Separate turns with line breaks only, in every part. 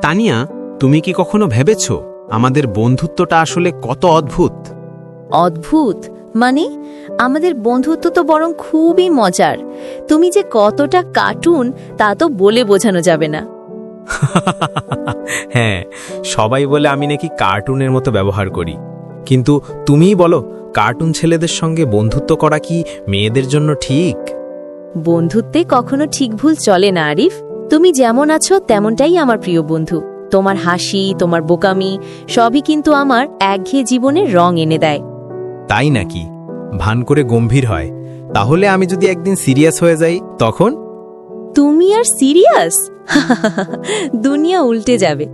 তানিয়া, তুমি কি কখনো ভেবেছ আমাদের বন্ধুত্বটা আসলে কত অদ্ভুত?
অদ্ভুত মানে? আমাদের বন্ধুত্ব তো বরং খুবই মজার। তুমি যে কতটা কার্টুন তা তো বলে বোঝানো যাবে না।
হ্যাঁ, সবাই বলে আমি নাকি কার্টুনের মতো ব্যবহার করি, কিন্তু তুমিই বলো, কার্টুন ছেলেদের সঙ্গে বন্ধুত্ব করা কি মেয়েদের জন্য ঠিক?
বন্ধুত্বে কখনো ঠিক ভুল চলে না আরিফ। তুমি যেমন আছো তেমনটাই আমার প্রিয় বন্ধু। তোমার হাসি, তোমার বোকামি সবই কিন্তু আমার একঘেয়ে জীবনের রং এনে দেয়।
তাই নাকি? ভান করে গম্ভীর হয়। তাহলে আমি যদি একদিন সিরিয়াস হয়ে যাই তখন?
তুমি আর সিরিয়াস? দুনিয়া উল্টে যাবে।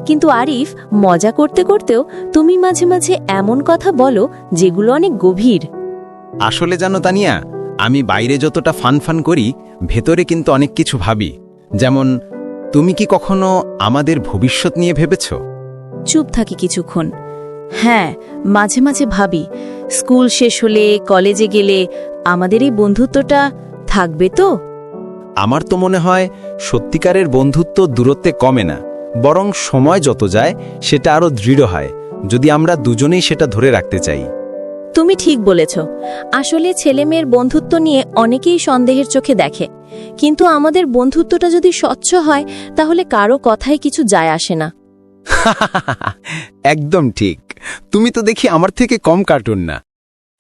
কিন্তু আরিফ, মজা করতে করতেও তুমি মাঝে মাঝে এমন কথা বলো যেগুলো অনেক গভীর।
আসলে জানো তানিয়া, আমি বাইরে যতটা ফান করি, ভেতরে কিন্তু অনেক কিছু ভাবি। যেমন, তুমি কি কখনো আমাদের ভবিষ্যৎ নিয়ে ভেবেছ?
চুপ থাকি কিছুক্ষণ। হ্যাঁ, মাঝে মাঝে ভাবি, স্কুল শেষ হলে, কলেজে গেলে আমাদের এই বন্ধুত্বটা থাকবে তো?
আমার তো মনে হয় সত্যিকারের বন্ধুত্ব দূরত্বে কমে না, বরং সময় যত যায় সেটা আরও দৃঢ় হয়, যদি আমরা দুজনেই সেটা ধরে রাখতে চাই।
তুমি ঠিক বলেছ। আসলে ছেলেমেয়ের বন্ধুত্ব নিয়ে অনেকেই সন্দেহের চোখে দেখে, কিন্তু আমাদের বন্ধুত্বটা যদি স্বচ্ছ হয় তাহলে কারো কথায় কিছু যায় আসে না।
একদম ঠিক। তুমি তো দেখি আমার থেকে কম কার্টুন না।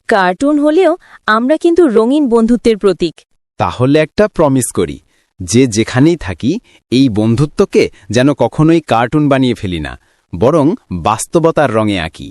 কার্টুন হলেও আমরা কিন্তু রঙিন বন্ধুত্বের প্রতীক।
তাহলে একটা প্রমিস করি, যে যেখানেই থাকি এই বন্ধুত্বকে যেন কখনোই কার্টুন বানিয়ে ফেলি না, বরং বাস্তবতার রঙে আঁকি।